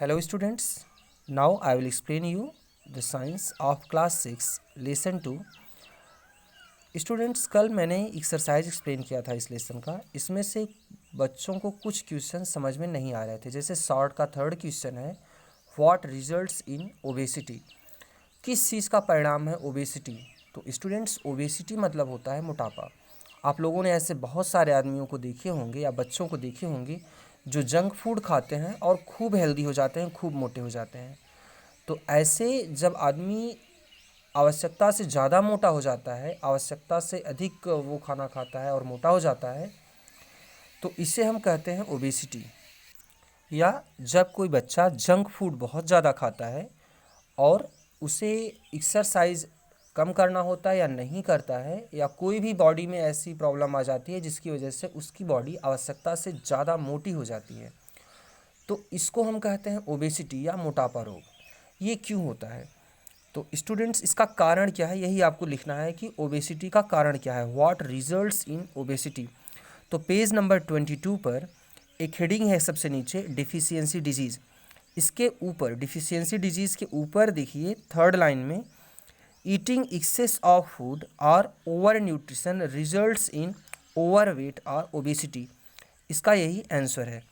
Hello students, now I will explain you the science of class 6 lesson 2। Students कल मैंने exercise explain किया था इस लेसन का। इसमें से बच्चों को कुछ क्वेश्चन समझ में नहीं आ रहे थे। जैसे शॉर्ट का थर्ड क्वेश्चन है, व्हाट रिजल्ट्स इन ओबेसिटी, किस चीज़ का परिणाम है ओबेसिटी। तो स्टूडेंट्स ओबेसिटी मतलब होता है मोटापा। आप लोगों ने ऐसे बहुत सारे आदमियों को देखे होंगे या बच्चों को देखे होंगे जो जंक फूड खाते हैं और खूब हेल्दी हो जाते हैं, खूब मोटे हो जाते हैं। तो ऐसे जब आदमी आवश्यकता से ज़्यादा मोटा हो जाता है, आवश्यकता से अधिक वो खाना खाता है और मोटा हो जाता है, तो इसे हम कहते हैं ओबेसिटी। या जब कोई बच्चा जंक फूड बहुत ज़्यादा खाता है और उसे एक्सरसाइज कम करना होता है या नहीं करता है, या कोई भी बॉडी में ऐसी प्रॉब्लम आ जाती है जिसकी वजह से उसकी बॉडी आवश्यकता से ज़्यादा मोटी हो जाती है, तो इसको हम कहते हैं ओबेसिटी या मोटापा रोग। ये क्यों होता है? तो स्टूडेंट्स इसका कारण क्या है, यही आपको लिखना है कि ओबेसिटी का कारण क्या है। What results in obesity. तो पेज नंबर 22 पर एक हेडिंग है सबसे नीचे, डिफिशियंसी डिजीज़। इसके ऊपर डिफिशियंसी डिजीज़ के ऊपर देखिए थर्ड लाइन में, ईटिंग एक्सेस ऑफ फूड और over nutrition results in overweight और ओबेसिटी। इसका यही आंसर है,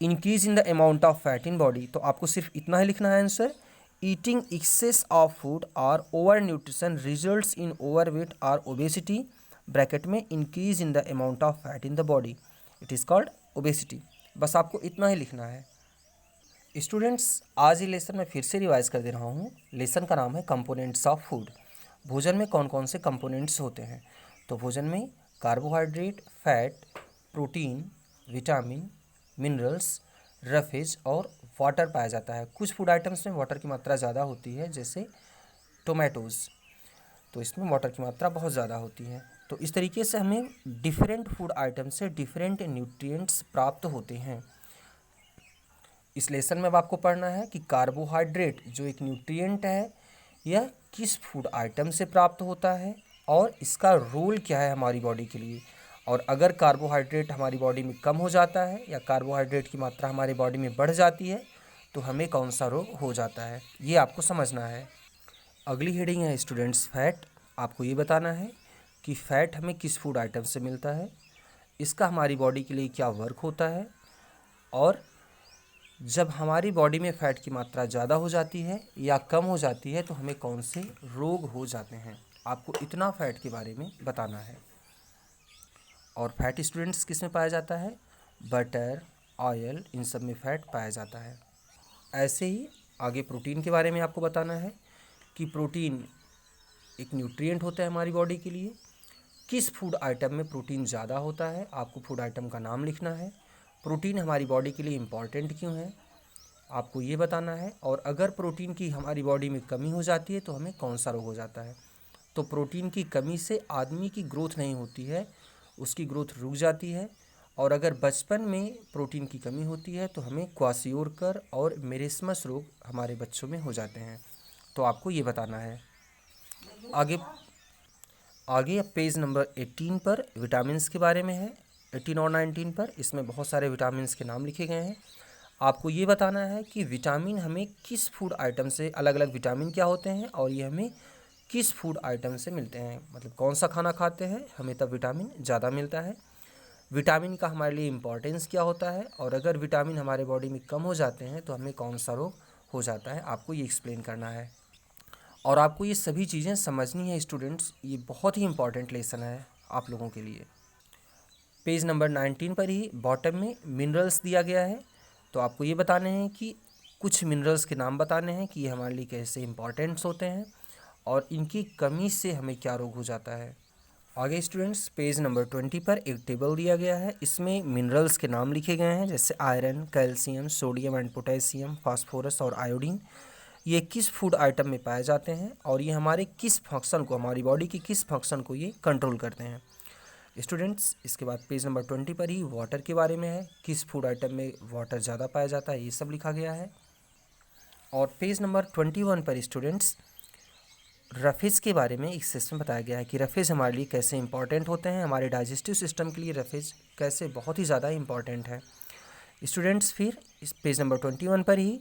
increase in the amount of fat in body. तो आपको सिर्फ इतना ही लिखना है answer, eating excess of food और over nutrition results in overweight और ओबेसिटी, ब्रैकेट में increase in the amount of fat in the body, it is called obesity. बस आपको इतना ही लिखना है। स्टूडेंट्स आज ये लेसन मैं फिर से रिवाइज कर दे रहा हूँ। लेसन का नाम है कंपोनेंट्स ऑफ फूड। भोजन में कौन कौन से कंपोनेंट्स होते हैं? तो भोजन में carbohydrate, fat, protein, vitamin, minerals, roughage और वाटर पाया जाता है। कुछ फूड आइटम्स में वाटर की मात्रा ज़्यादा होती है, जैसे टोमेटोज़, तो इसमें वाटर की मात्रा बहुत ज़्यादा होती है। तो इस तरीके से हमें डिफरेंट फूड आइटम से डिफरेंट न्यूट्रिएंट्स प्राप्त होते हैं। इस लेसन में अब आपको पढ़ना है कि कार्बोहाइड्रेट जो एक न्यूट्रिएंट है, यह किस फूड आइटम से प्राप्त होता है और इसका रोल क्या है हमारी बॉडी के लिए। और अगर कार्बोहाइड्रेट हमारी बॉडी में कम हो जाता है या कार्बोहाइड्रेट की मात्रा हमारी बॉडी में बढ़ जाती है, तो हमें कौन सा रोग हो जाता है, ये आपको समझना है। अगली हेडिंग है स्टूडेंट्स फैट। आपको ये बताना है कि फ़ैट हमें किस फूड आइटम से मिलता है, इसका हमारी बॉडी के लिए क्या वर्क होता है, और जब हमारी बॉडी में फ़ैट की मात्रा ज़्यादा हो जाती है या कम हो जाती है तो हमें कौन से रोग हो जाते हैं। आपको इतना फ़ैट के बारे में बताना है। और फैट स्टूडेंट्स किस में पाया जाता है? बटर, ऑयल, इन सब में फ़ैट पाया जाता है। ऐसे ही आगे प्रोटीन के बारे में आपको बताना है कि प्रोटीन एक न्यूट्रिएंट होता है हमारी बॉडी के लिए। किस फूड आइटम में प्रोटीन ज़्यादा होता है, आपको फूड आइटम का नाम लिखना है। प्रोटीन हमारी बॉडी के लिए इम्पॉर्टेंट क्यों है, आपको ये बताना है। और अगर प्रोटीन की हमारी बॉडी में कमी हो जाती है तो हमें कौन सा रोग हो जाता है। तो प्रोटीन की कमी से आदमी की ग्रोथ नहीं होती है, उसकी ग्रोथ रुक जाती है। और अगर बचपन में प्रोटीन की कमी होती है तो हमें क्वाशियोरकर और मेरेस्मस रोग हमारे बच्चों में हो जाते हैं। तो आपको ये बताना है। आगे आगे अब पेज नंबर 18 पर विटामिन्स के बारे में है। 18 और 19 पर इसमें बहुत सारे विटामिन्स के नाम लिखे गए हैं। आपको ये बताना है कि विटामिन हमें किस फूड आइटम से, अलग अलग विटामिन क्या होते हैं और ये हमें किस फूड आइटम से मिलते हैं, मतलब कौन सा खाना खाते हैं हमें तब विटामिन ज़्यादा मिलता है। विटामिन का हमारे लिए इम्पॉर्टेंस क्या होता है, और अगर विटामिन हमारे बॉडी में कम हो जाते हैं तो हमें कौन सा रोग हो जाता है, आपको ये एक्सप्लेन करना है। और आपको ये सभी चीज़ें समझनी है स्टूडेंट्स, ये बहुत ही इंपॉर्टेंट लेसन है आप लोगों के लिए। पेज नंबर 19 पर ही बॉटम में मिनरल्स दिया गया है। तो आपको ये बताने हैं कि कुछ मिनरल्स के नाम बताने हैं कि ये हमारे लिए कैसे इंपॉर्टेंट्स होते हैं और इनकी कमी से हमें क्या रोग हो जाता है। आगे स्टूडेंट्स पेज नंबर 20 पर एक टेबल दिया गया है। इसमें मिनरल्स के नाम लिखे गए हैं, जैसे iron, calcium, sodium and potassium, phosphorus और आयोडीन। ये किस फूड आइटम में पाए जाते हैं और ये हमारे किस फंक्शन को, हमारी बॉडी की किस फंक्शन को ये कंट्रोल करते हैं। स्टूडेंट्स इसके बाद पेज नंबर 20 पर ही वाटर के बारे में है, किस फूड आइटम में वाटर ज़्यादा पाया जाता है, ये सब लिखा गया है। और पेज नंबर 21 पर स्टूडेंट्स रफेज के बारे में एक सेक्शन बताया गया है कि रफेज हमारे लिए कैसे इंपॉर्टेंट होते हैं, हमारे डाइजेस्टिव सिस्टम के लिए रफेज कैसे बहुत ही ज़्यादा इंपॉर्टेंट है। स्टूडेंट्स फिर इस पेज नंबर 21 पर ही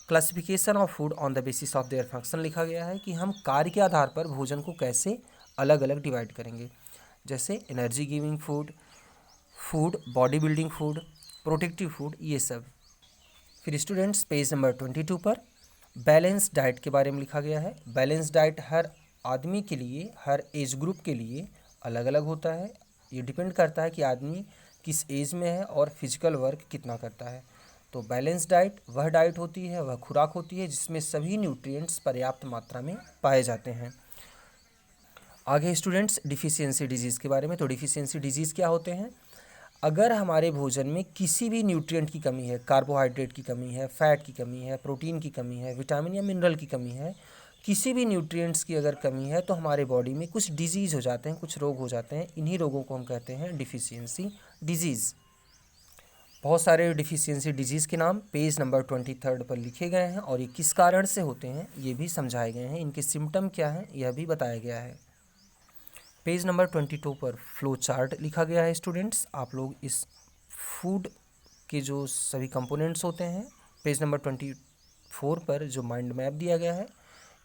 classification of food on the basis of their function लिखा गया है कि हम कार्य के आधार पर भोजन को कैसे अलग अलग डिवाइड करेंगे, जैसे energy giving food, food body building food, protective food, ये सब। फिर स्टूडेंट्स पेज नंबर 22 पर बैलेंस डाइट के बारे में लिखा गया है। बैलेंस डाइट हर आदमी के लिए, हर एज ग्रुप के लिए अलग अलग होता है। ये डिपेंड करता है कि आदमी किस एज में है और फिजिकल वर्क कितना करता है। तो बैलेंस डाइट वह डाइट होती है, वह खुराक होती है जिसमें सभी न्यूट्रिएंट्स पर्याप्त मात्रा में पाए जाते हैं। आगे स्टूडेंट्स डिफिशियंसी डिजीज़ के बारे में। तो डिफिशियंसी डिजीज़ क्या होते हैं? अगर हमारे भोजन में किसी भी न्यूट्रिएंट की कमी है, कार्बोहाइड्रेट की कमी है, फैट की कमी है, प्रोटीन की कमी है, विटामिन या मिनरल की कमी है, किसी भी न्यूट्रिएंट्स की अगर कमी है तो हमारे बॉडी में कुछ डिजीज़ हो जाते हैं, कुछ रोग हो जाते हैं। इन्हीं रोगों को हम कहते हैं डिफिशियंसी डिजीज़। बहुत सारे डिफिशियंसी डिजीज़ के नाम पेज नंबर 23 पर लिखे गए हैं और ये किस कारण से होते हैं ये भी समझाए गए हैं। इनके सिम्टम क्या हैं यह भी बताया गया है। पेज नंबर 22 पर फ्लो चार्ट लिखा गया है। स्टूडेंट्स आप लोग इस फूड के जो सभी कंपोनेंट्स होते हैं, पेज नंबर 24 पर जो माइंड मैप दिया गया है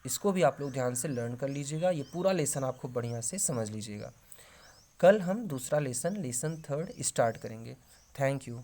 इसको भी आप लोग ध्यान से लर्न कर लीजिएगा। ये पूरा लेसन आपको बढ़िया से समझ लीजिएगा। कल हम दूसरा लेसन 3 स्टार्ट करेंगे। Thank you.